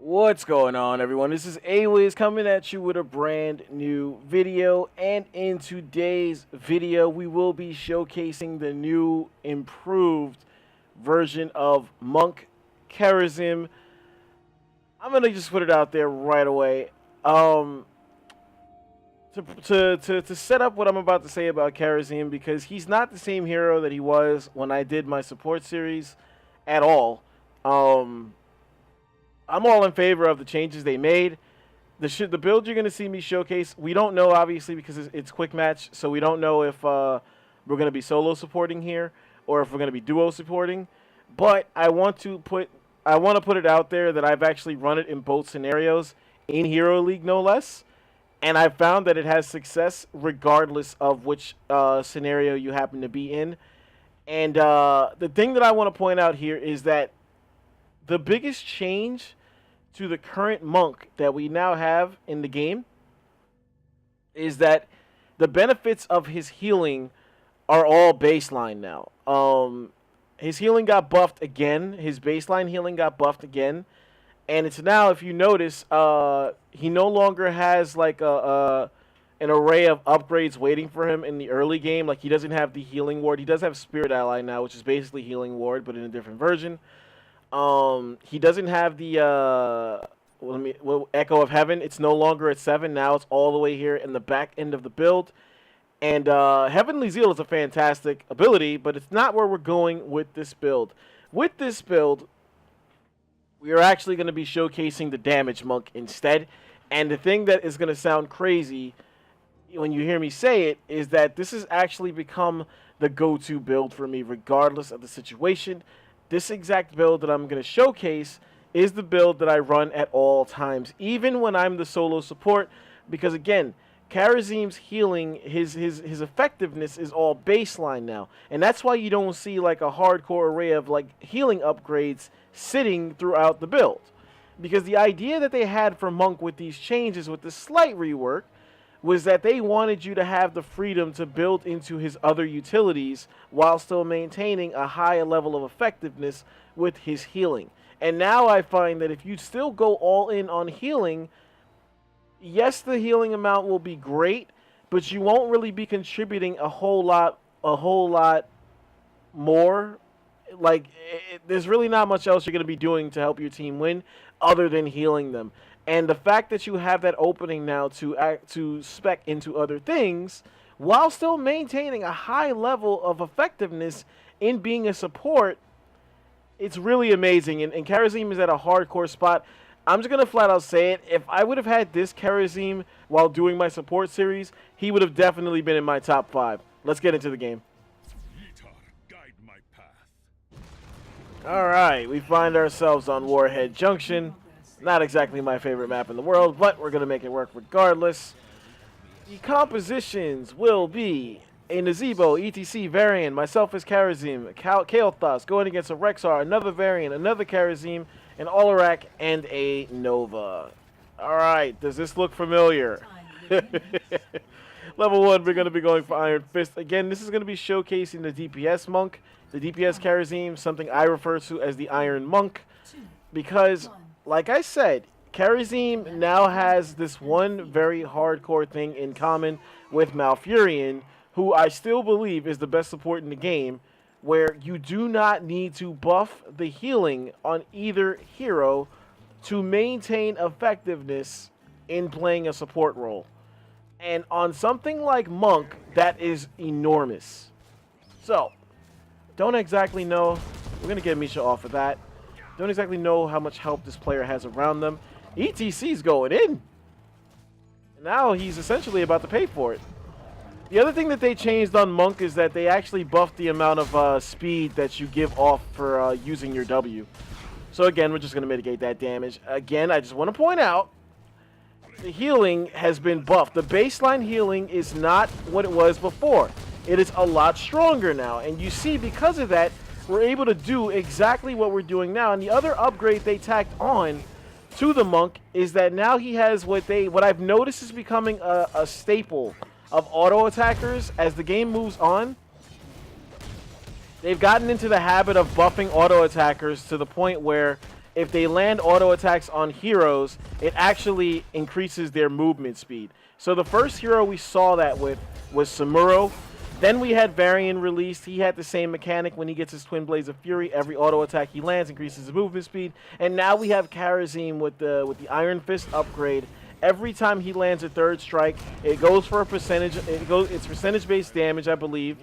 What's going on, everyone? This is Awiz coming at you with a brand new video, and in today's video we will be showcasing the new improved version of Monk Kharazim. I'm gonna just put it out there right away. To set up what I'm about to say about Kharazim, because he's not the same hero that he was when I did my support series at all. I'm all in favor of the changes they made. The build you're going to see me showcase, we don't know, obviously, because it's quick match, so we don't know if we're going to be solo supporting here or if we're going to be duo supporting. But I want to put it out there that I've actually run it in both scenarios, in Hero League no less, and I've found that it has success regardless of which scenario you happen to be in. And the thing that I want to point out here is that the biggest change to the current Monk that we now have in the game is that the benefits of his healing are all baseline now. His healing got buffed again. His baseline healing got buffed again. And it's now, if you notice, he no longer has like an array of upgrades waiting for him in the early game. Like, he doesn't have the healing ward. He does have Spirit Ally now, which is basically healing ward, but in a different version. He doesn't have the Echo of Heaven. It's no longer at 7. Now it's all the way here in the back end of the build. And Heavenly Zeal is a fantastic ability, but it's not where we're going with this build. With this build, we are actually going to be showcasing the damage monk instead. And the thing that is going to sound crazy when you hear me say it is that this has actually become the go-to build for me regardless of the situation. This exact build that I'm going to showcase is the build that I run at all times, even when I'm the solo support, because again, Kharazim's healing, his effectiveness is all baseline now, and that's why you don't see like a hardcore array of like healing upgrades sitting throughout the build, because the idea that they had for Monk with these changes, with this slight rework, was that they wanted you to have the freedom to build into his other utilities while still maintaining a higher level of effectiveness with his healing. And now I find that if you still go all in on healing, yes, the healing amount will be great, but you won't really be contributing a whole lot more. Like, there's really not much else you're going to be doing to help your team win other than healing them. And the fact that you have that opening now to spec into other things while still maintaining a high level of effectiveness in being a support, it's really amazing. And Kharazim is at a hardcore spot. I'm just going to flat out say it. If I would have had this Kharazim while doing my support series, he would have definitely been in my top 5. Let's get into the game. Alright, we find ourselves on Warhead Junction. Not exactly my favorite map in the world, but we're going to make it work regardless. The compositions will be a Nazebo ETC variant, myself as Kharazim, Kael'thas going against a Rexar, another variant, another Kharazim, an Olarak, and a Nova. Alright, does this look familiar? Level 1, we're going to be going for Iron Fist. Again, this is going to be showcasing the DPS Monk, the DPS Kharazim, something I refer to as the Iron Monk, because, like I said, Kharazim now has this one very hardcore thing in common with Malfurion, who I still believe is the best support in the game, where you do not need to buff the healing on either hero to maintain effectiveness in playing a support role. And on something like Monk, that is enormous. So, don't exactly know. We're going to get Misha off of that. Don't exactly know how much help this player has around them. ETC's going in. Now he's essentially about to pay for it. The other thing that they changed on Monk is that they actually buffed the amount of speed that you give off for using your W. So again, we're just going to mitigate that damage. Again, I just want to point out, the healing has been buffed. The baseline healing is not what it was before. It is a lot stronger now. And you see, because of that, we're able to do exactly what we're doing now. And the other upgrade they tacked on to the Monk is that now he has what I've noticed is becoming a staple of auto attackers as the game moves on. They've gotten into the habit of buffing auto attackers to the point where if they land auto attacks on heroes, it actually increases their movement speed. So the first hero we saw that with was Samuro. Then we had Varian released. He had the same mechanic. When he gets his Twin Blades of Fury, every auto attack he lands increases his movement speed. And now we have Kharazim with the Iron Fist upgrade. Every time he lands a third strike, it goes for a percentage. It's percentage-based damage, I believe,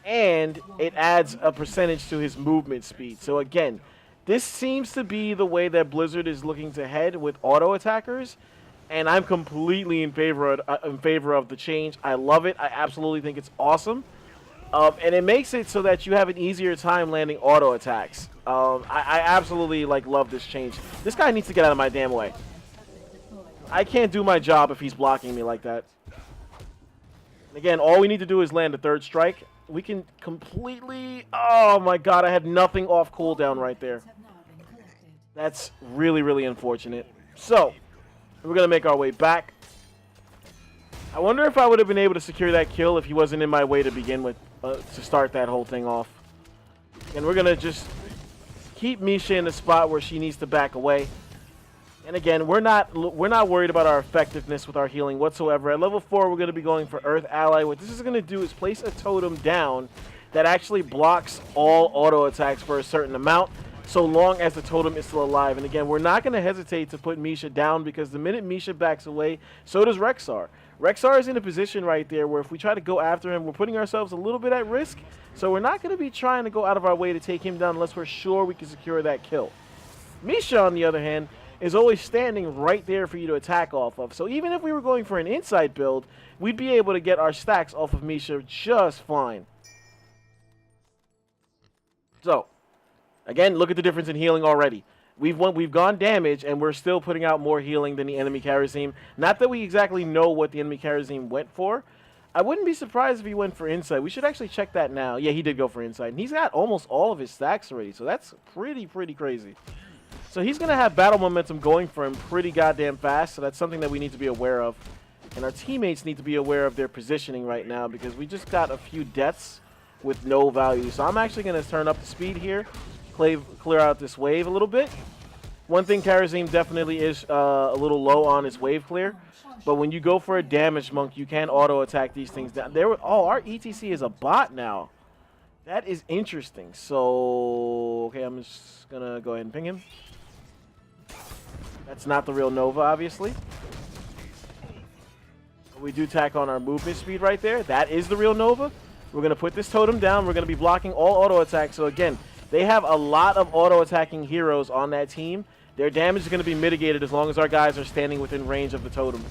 and it adds a percentage to his movement speed. So again, this seems to be the way that Blizzard is looking to head with auto attackers. And I'm completely in favor of the change. I love it. I absolutely think it's awesome. And it makes it so that you have an easier time landing auto attacks. I absolutely love this change. This guy needs to get out of my damn way. I can't do my job if he's blocking me like that. And again, all we need to do is land a third strike. We can completely... Oh my god, I had nothing off cooldown right there. That's really, really unfortunate. So... we're going to make our way back. I wonder if I would have been able to secure that kill if he wasn't in my way to begin with, to start that whole thing off. And we're going to just keep Misha in the spot where she needs to back away. And again, we're not worried about our effectiveness with our healing whatsoever. At level 4, we're going to be going for Earth Ally. What this is going to do is place a totem down that actually blocks all auto attacks for a certain amount, so long as the totem is still alive. And again, we're not going to hesitate to put Misha down, because the minute Misha backs away, so does Rexxar. Rexxar is in a position right there where if we try to go after him, we're putting ourselves a little bit at risk. So we're not going to be trying to go out of our way to take him down unless we're sure we can secure that kill. Misha, on the other hand, is always standing right there for you to attack off of. So even if we were going for an inside build, we'd be able to get our stacks off of Misha just fine. So... again, look at the difference in healing already. We've gone damage, and we're still putting out more healing than the enemy Kharazim. Not that we exactly know what the enemy Kharazim went for. I wouldn't be surprised if he went for Insight. We should actually check that now. Yeah, he did go for Insight. And he's got almost all of his stacks already, so that's pretty crazy. So he's going to have battle momentum going for him pretty goddamn fast, so that's something that we need to be aware of. And our teammates need to be aware of their positioning right now, because we just got a few deaths with no value. So I'm actually going to turn up the speed here. Clear out this wave a little bit. One thing, Kharazim definitely is a little low on his wave clear, but when you go for a damage monk, you can auto attack these things down. Oh, our ETC is a bot now. That is interesting. So, okay, I'm just gonna go ahead and ping him. That's not the real Nova, obviously. But we do tack on our movement speed right there. That is the real Nova. We're gonna put this totem down. We're gonna be blocking all auto attacks. So again, they have a lot of auto-attacking heroes on that team. Their damage is going to be mitigated as long as our guys are standing within range of the totem.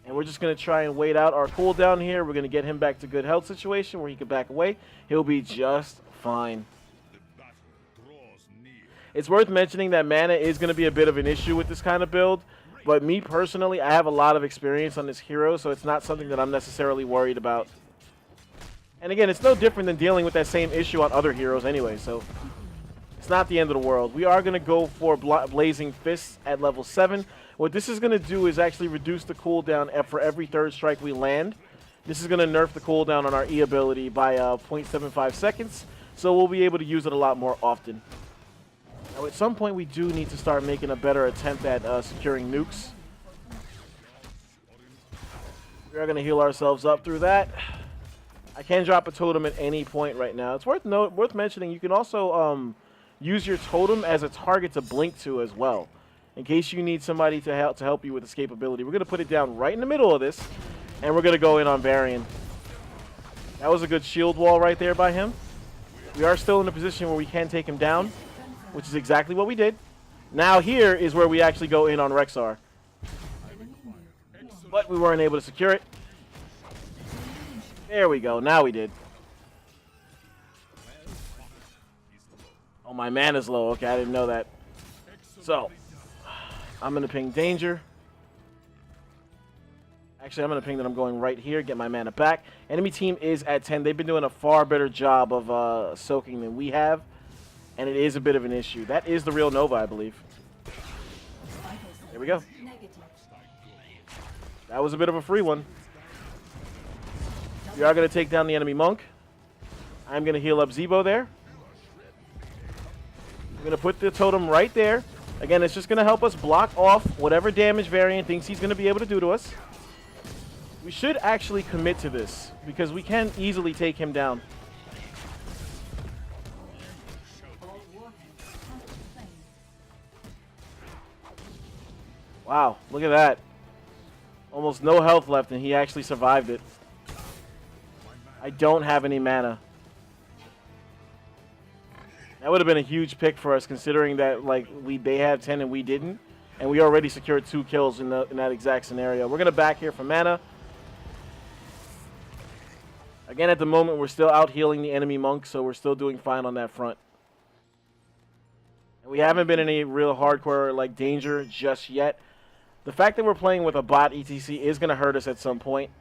And we're just going to try and wait out our cooldown here. We're going to get him back to good health situation where he can back away. He'll be just fine. It's worth mentioning that mana is going to be a bit of an issue with this kind of build. But me personally, I have a lot of experience on this hero, so it's not something that I'm necessarily worried about. And again, it's no different than dealing with that same issue on other heroes anyway, so it's not the end of the world. We are going to go for Blazing Fists at level 7. What this is going to do is actually reduce the cooldown for every third strike we land. This is going to nerf the cooldown on our E ability by 0.75 seconds, so we'll be able to use it a lot more often. Now, at some point, we do need to start making a better attempt at securing nukes. We are going to heal ourselves up through that. I can drop a totem at any point right now. It's worth mentioning you can also use your totem as a target to blink to as well, in case you need somebody to help you with escapability. We're going to put it down right in the middle of this, and we're going to go in on Varian. That was a good shield wall right there by him. We are still in a position where we can take him down, which is exactly what we did. Now here is where we actually go in on Rexxar. But we weren't able to secure it. There we go. Now we did. Oh, my mana's low. Okay, I didn't know that. So, I'm going to ping danger. Actually, I'm going to ping that I'm going right here, get my mana back. Enemy team is at 10. They've been doing a far better job of soaking than we have, and it is a bit of an issue. That is the real Nova, I believe. There we go. That was a bit of a free one. We are going to take down the enemy monk. I'm going to heal up Zebo there. going to put the totem right there. Again, it's just going to help us block off whatever damage Varian thinks he's going to be able to do to us. We should actually commit to this because we can easily take him down. Wow, look at that. Almost no health left, and he actually survived it. I don't have any mana. That would have been a huge pick for us, considering that they had 10 and we didn't, and we already secured 2 kills in that exact scenario. We're gonna back here for mana. Again, at the moment, we're still out healing the enemy monk, so we're still doing fine on that front. And we haven't been in any real hardcore danger just yet. The fact that we're playing with a bot ETC is going to hurt us at some point.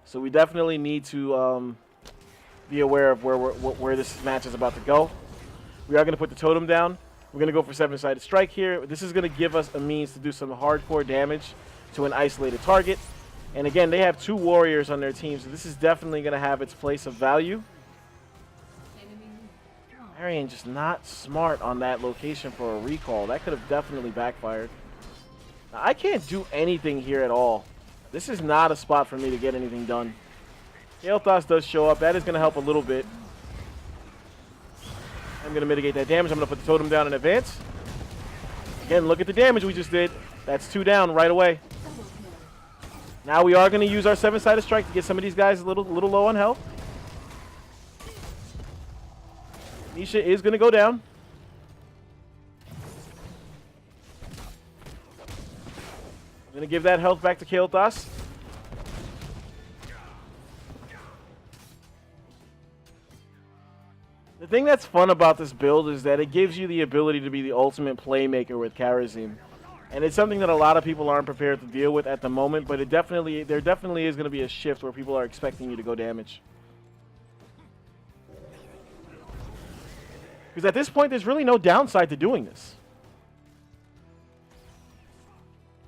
So we definitely need to be aware of where this match is about to go. We are going to put the totem down. We're going to go for 7-sided strike here. This is going to give us a means to do some hardcore damage to an isolated target. And again, they have 2 warriors on their team, so this is definitely going to have its place of value. Arian just not smart on that location for a recall. That could have definitely backfired. Now, I can't do anything here at all. This is not a spot for me to get anything done. Kael'thas does show up. That is going to help a little bit. I'm going to mitigate that damage. I'm going to put the totem down in advance. Again, look at the damage we just did. That's 2 down right away. Now we are going to use our 7-sided strike to get some of these guys a little low on health. Nisha is going to go down. I'm going to give that health back to Kael'thas. The thing that's fun about this build is that it gives you the ability to be the ultimate playmaker with Kharazim. And it's something that a lot of people aren't prepared to deal with at the moment, but there definitely is going to be a shift where people are expecting you to go damage. Because at this point, there's really no downside to doing this.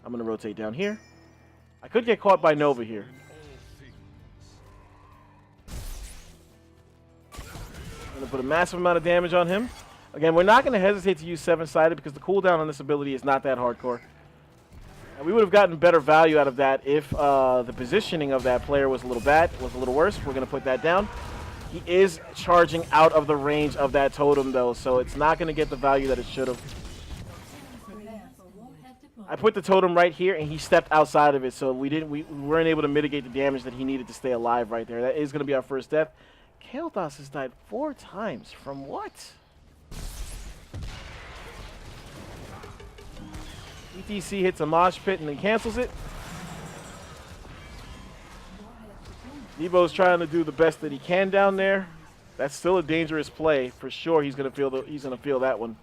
I'm going to rotate down here. I could get caught by Nova here. I'm going to put a massive amount of damage on him. Again, we're not going to hesitate to use 7-sided because the cooldown on this ability is not that hardcore. And we would have gotten better value out of that if the positioning of that player was a little worse. We're going to put that down. He is charging out of the range of that totem, though, so it's not going to get the value that it should have. I put the totem right here, and he stepped outside of it, so we weren't able to mitigate the damage that he needed to stay alive right there. That is going to be our first death. Kael'thas has died 4 times. From what? ETC hits a mosh pit and then cancels it. Nevo's trying to do the best that he can down there. That's still a dangerous play for sure. He's gonna feel that one.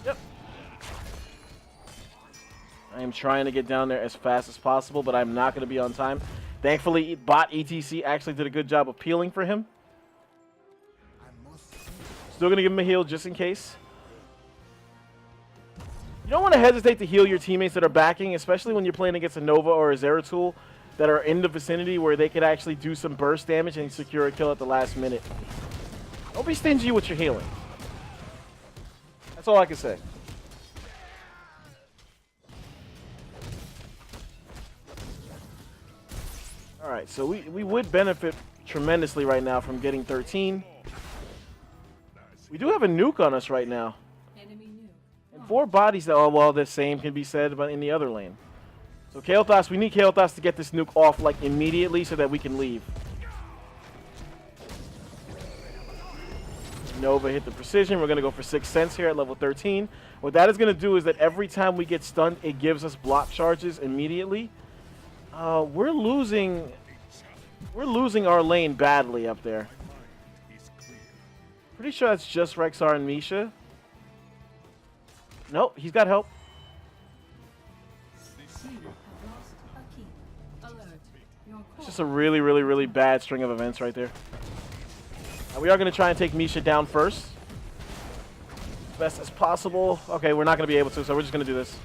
Yep. I am trying to get down there as fast as possible, but I'm not gonna be on time. Thankfully, bot ETC actually did a good job of peeling for him. Still gonna give him a heal just in case. You don't want to hesitate to heal your teammates that are backing, especially when you're playing against a Nova or a Zeratul that are in the vicinity where they could actually do some burst damage and secure a kill at the last minute. Don't be stingy with your healing. That's all I can say. Alright, so we would benefit tremendously right now from getting 13. We do have a nuke on us right now. And 4 bodies that, oh, well, the same can be said about in the other lane. So Kael'thas, we need Kael'thas to get this nuke off like immediately so that we can leave. Nova hit the precision. We're going to go for 6 cents here at level 13. What that is going to do is that every time we get stunned, it gives us block charges immediately. We're losing our lane badly up there. Pretty sure that's just Rexar and Misha. Nope, he's got help. It's just a really, really, really bad string of events right there. We are going to try and take Misha down first. As best as possible. Okay, we're not going to be able to, so we're just going to do this.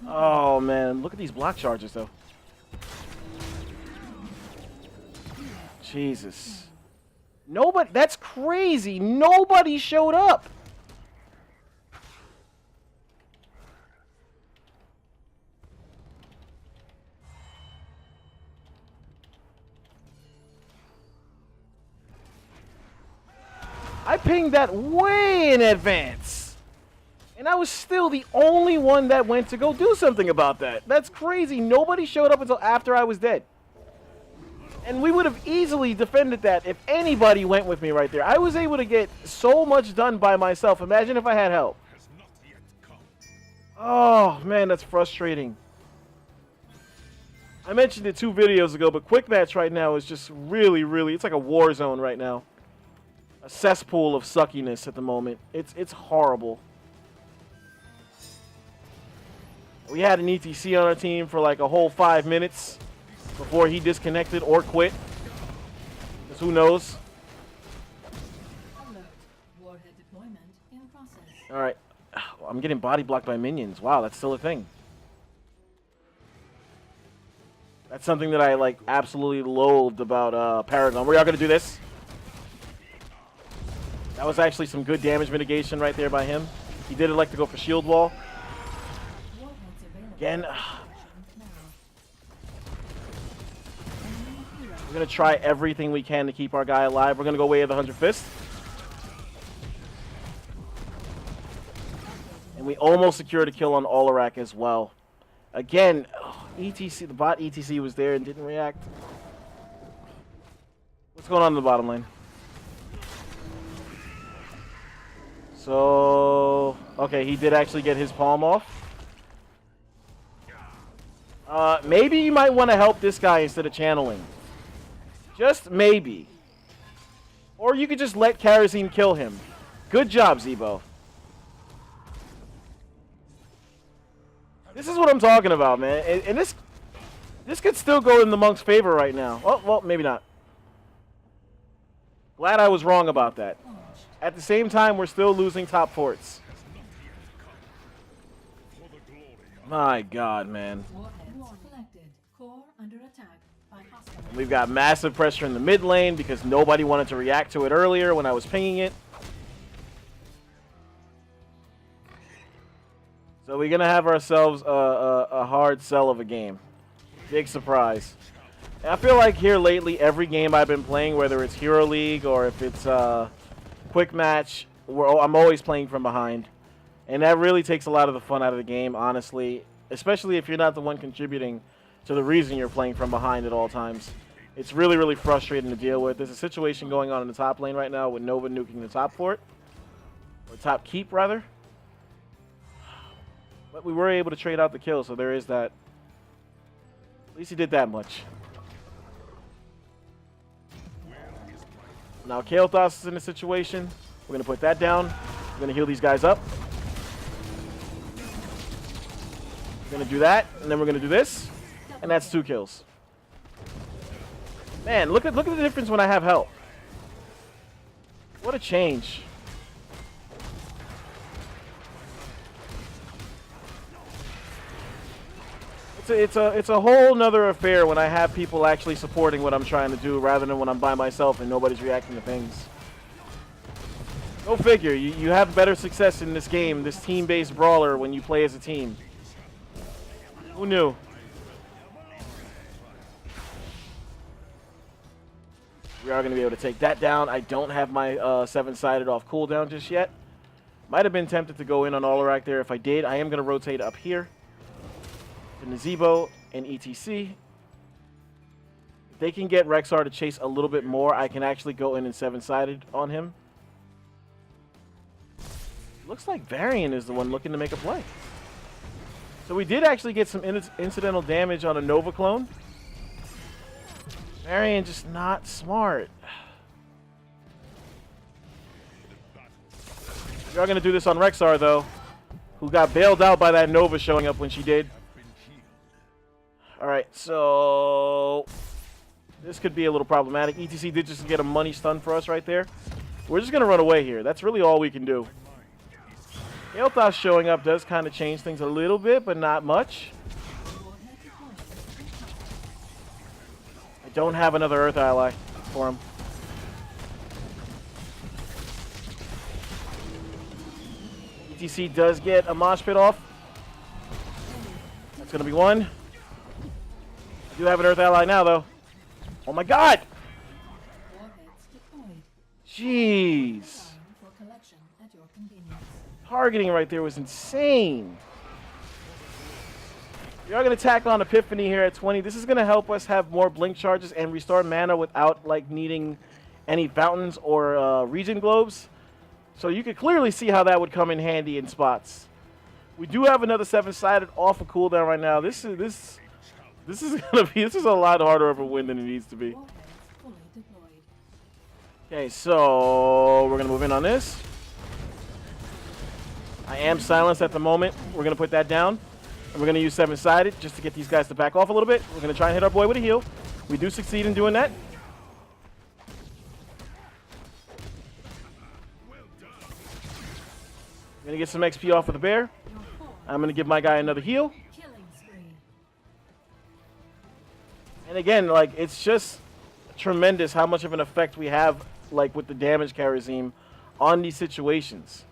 Oh, man. Look at these block charges, though. Jesus. Nobody. That's crazy. Nobody showed up. I pinged that way in advance. And I was still the only one that went to go do something about that. That's crazy. Nobody showed up until after I was dead. And we would have easily defended that if anybody went with me right there. I was able to get so much done by myself. Imagine if I had help. Oh, man, that's frustrating. I mentioned it 2 videos ago, but Quick Match right now is just really, it's like a war zone right now. A cesspool of suckiness at the moment. It's horrible. We had an ETC on our team for like a whole 5 minutes before he disconnected or quit. Because who knows? Alright. I'm getting body blocked by minions. Wow, that's still a thing. That's something that I like absolutely loathed about Paragon. We are going to do this. That was actually some good damage mitigation right there by him. He did elect to go for shield wall. Again. We're going to try everything we can to keep our guy alive. We're going to go way of the 100 Fist. And we almost secured a kill on Olarak as well. Again, ETC, the bot ETC was there and didn't react. What's going on in the bottom lane? So, okay, he did actually get his palm off. Maybe you might want to help this guy instead of channeling. Just maybe. Or you could just let Kharazim kill him. Good job, Zebo. This is what I'm talking about, man. And this could still go in the monk's favor right now. Oh, well, maybe not. Glad I was wrong about that. At the same time, we're still losing top forts. My God, man. We've got massive pressure in the mid lane because nobody wanted to react to it earlier when I was pinging it. So we're going to have ourselves a hard sell of a game. Big surprise. And I feel like here lately, every game I've been playing, whether it's Hero League or if it's Quick Match, I'm always playing from behind. And that really takes a lot of the fun out of the game, honestly. Especially if you're not the one contributing to the reason you're playing from behind at all times. It's really frustrating to deal with. There's a situation going on in the top lane right now with Nova nuking the top fort. Or top keep, rather. But we were able to trade out the kill, so there is that. At least he did that much. Now Kael'thas is in a situation. We're going to put that down. We're going to heal these guys up. We're going to do that, and then we're going to do this. And that's 2 kills. Man, look at the difference when I have help. What a change. It's a whole nother affair when I have people actually supporting what I'm trying to do rather than when I'm by myself and nobody's reacting to things. Go figure. You have better success in this game, this team-based brawler, when you play as a team. Who knew? We are going to be able to take that down. I don't have my 7-sided off cooldown just yet. Might have been tempted to go in on Olarak there. If I did, I am going to rotate up here to Nazebo and ETC. If they can get Rexar to chase a little bit more, I can actually go in and 7-sided on him. Looks like Varian is the one looking to make a play. So we did actually get some incidental damage on a Nova clone. Varian just not smart. We are going to do this on Rexar, though, who got bailed out by that Nova showing up when she did. Alright, so this could be a little problematic. ETC did just get a money stun for us right there. We're just going to run away here. That's really all we can do. Kael'thas showing up does kind of change things a little bit, but not much. I don't have another Earth ally. for him. ETC does get a mosh pit off. That's going to be one. I do have an Earth ally now, though. Oh my god! Jeez. Targeting right there was insane. We are going to tack on Epiphany here at 20. This is going to help us have more blink charges and restore mana without like needing any fountains or regen globes. So you can clearly see how that would come in handy in spots. We do have another 7-sided off of cooldown right now. This is a lot harder of a win than it needs to be. Okay, so we're gonna move in on this. I am silenced at the moment. We're gonna put that down, and we're gonna use 7-sided just to get these guys to back off a little bit. We're gonna try and hit our boy with a heal. We do succeed in doing that. I'm gonna get some XP off of the bear. I'm gonna give my guy another heal. And again, like, it's just tremendous how much of an effect we have, like, with the damage Kharazim on these situations.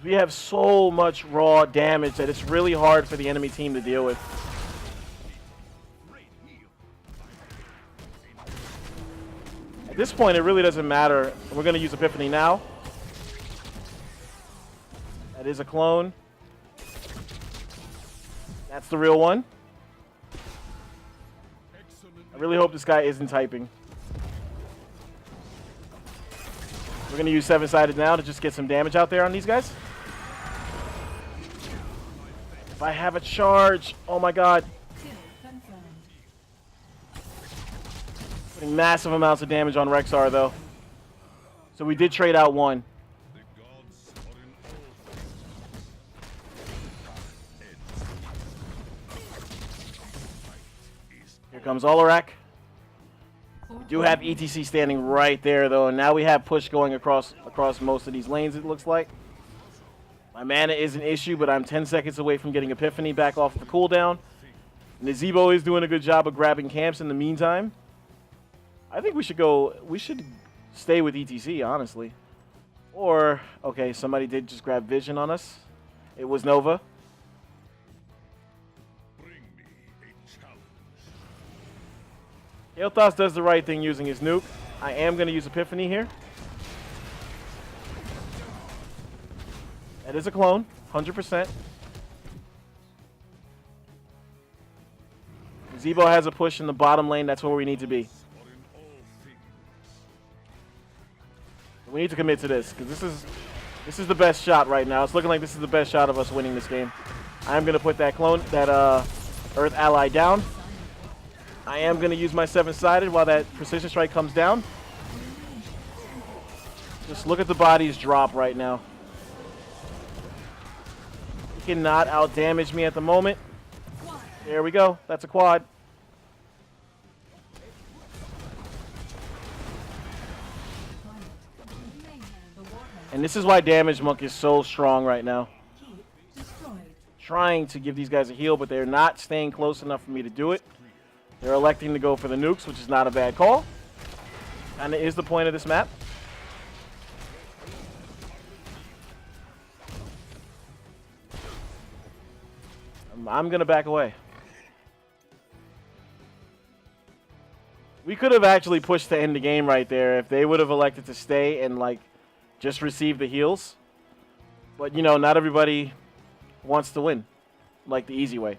We have so much raw damage that it's really hard for the enemy team to deal with. At this point, it really doesn't matter. We're going to use Epiphany now. That is a clone. That's the real one. I really hope this guy isn't typing. We're going to use 7-sided now to just get some damage out there on these guys. If I have a charge, oh my god. Putting massive amounts of damage on Rexar though. So we did trade out one. Here comes Olarak. We do have ETC standing right there, though, and now we have push going across most of these lanes, it looks like. My mana is an issue, but I'm 10 seconds away from getting Epiphany back off the cooldown. Nazebo is doing a good job of grabbing camps in the meantime. I think we should stay with ETC, honestly. Or, okay, somebody did just grab Vision on us. It was Nova. Kael'thas does the right thing using his nuke. I am going to use Epiphany here. That is a clone, 100%. Zebo has a push in the bottom lane. That's where we need to be. We need to commit to this, because this is the best shot right now. It's looking like this is the best shot of us winning this game. I am going to put that Earth ally down. I am going to use my 7-sided while that precision strike comes down. Just look at the bodies drop right now. He cannot out-damage me at the moment. There we go. That's a quad. And this is why Damage Monk is so strong right now. Trying to give these guys a heal, but they're not staying close enough for me to do it. They're electing to go for the nukes, which is not a bad call. And it is the point of this map. I'm going to back away. We could have actually pushed to end the game right there if they would have elected to stay and, like, just receive the heals. But, you know, not everybody wants to win, like the easy way.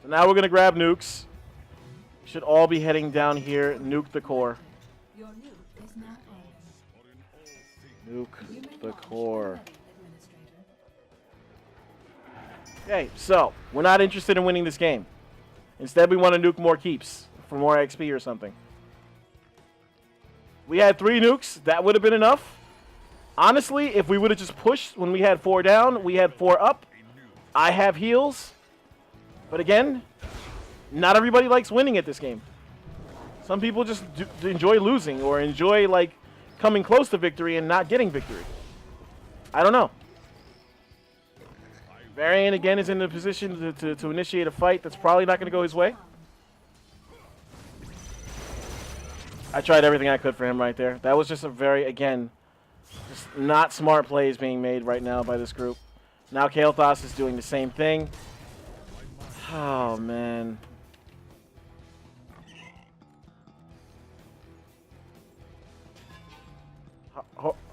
So now we're going to grab nukes. Should all be heading down here. Nuke the core. Nuke the core. Okay, so we're not interested in winning this game. Instead, we want to nuke more keeps for more XP or something. We had 3 nukes. That would have been enough. Honestly, if we would have just pushed when we had 4 down, we had 4 up. I have heals. But again, not everybody likes winning at this game. Some people just enjoy losing or enjoy, like, coming close to victory and not getting victory. I don't know. Varian, again, is in the position to initiate a fight that's probably not going to go his way. I tried everything I could for him right there. That was just a very, again, just not smart plays being made right now by this group. Now Kael'Thas is doing the same thing. Oh, man.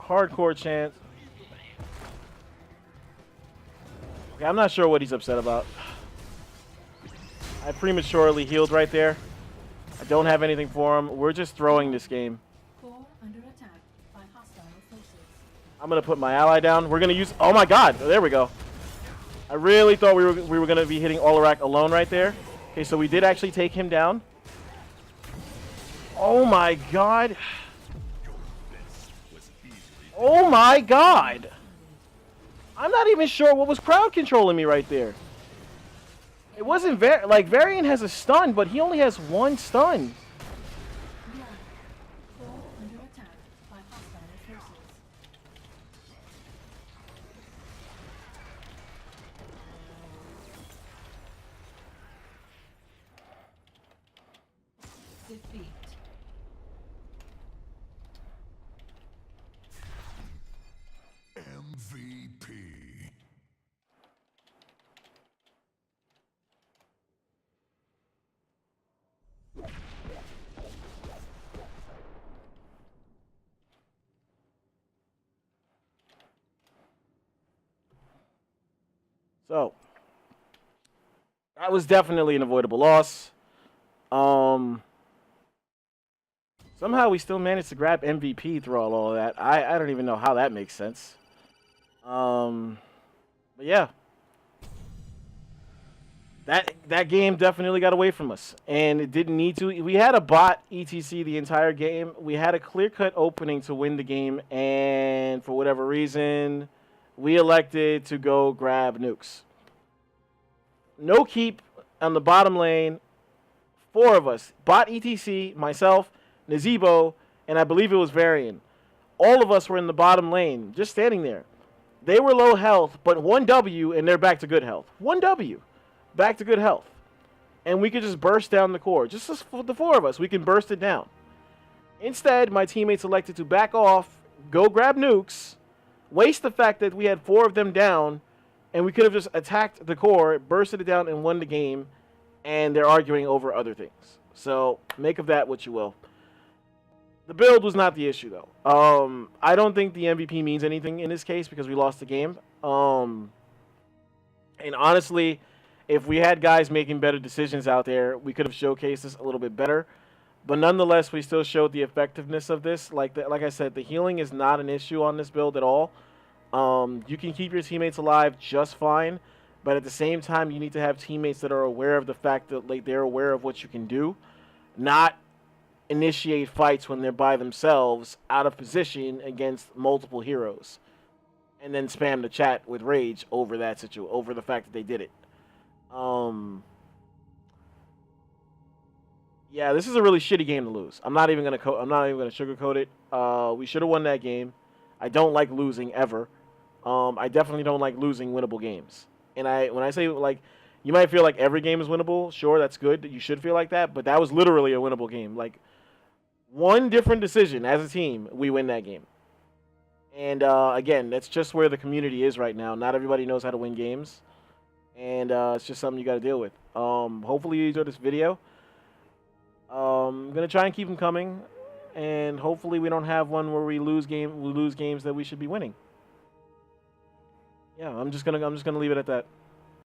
Hardcore chance. Okay, I'm not sure what he's upset about. I prematurely healed right there. I don't have anything for him. We're just throwing this game. I'm going to put my ally down. We're going to use... Oh, my God. There we go. I really thought we were going to be hitting Olarak alone right there. Okay, so we did actually take him down. Oh, my God. Oh, my God. I'm not even sure what was crowd controlling me right there. It wasn't... Like, Varian has a stun, but he only has one stun. MVP. So, that was definitely an avoidable loss. Somehow we still managed to grab MVP through all of that. I don't even know how that makes sense. But yeah. That game definitely got away from us. And it didn't need to. We had a bot ETC the entire game. We had a clear-cut opening to win the game. And for whatever reason, we elected to go grab nukes. No keep on the bottom lane. 4 of us. Bot ETC, myself, Nazeebo, and I believe it was Varian. All of us were in the bottom lane, just standing there. They were low health, but 1 W, and they're back to good health. 1 W. Back to good health. And we could just burst down the core. Just the 4 of us, we can burst it down. Instead, my teammates elected to back off, go grab nukes, waste the fact that we had 4 of them down, and we could have just attacked the core, bursted it down, and won the game, and they're arguing over other things. So, make of that what you will. The build was not the issue, though. I don't think the MVP means anything in this case because we lost the game. And honestly, if we had guys making better decisions out there, we could have showcased this a little bit better. But nonetheless, we still showed the effectiveness of this. Like I said, the healing is not an issue on this build at all. You can keep your teammates alive just fine. But at the same time, you need to have teammates that are aware of the fact that like they're aware of what you can do. Not initiate fights when they're by themselves out of position against multiple heroes and then spam the chat with rage over that situation, over the fact that they did it. Yeah, this is a really shitty game to lose. I'm not even gonna sugarcoat it. We should have won that game. I don't like losing ever. I definitely don't like losing winnable games. And when I say like, you might feel like every game is winnable. Sure, that's good. You should feel like that, but that was literally a winnable game. Like, one different decision as a team, we win that game. And again, that's just where the community is right now. Not everybody knows how to win games, and it's just something you got to deal with. Hopefully you enjoyed this video. I'm gonna try and keep them coming, and hopefully we don't have one where we lose games that we should be winning. Yeah, I'm just gonna leave it at that.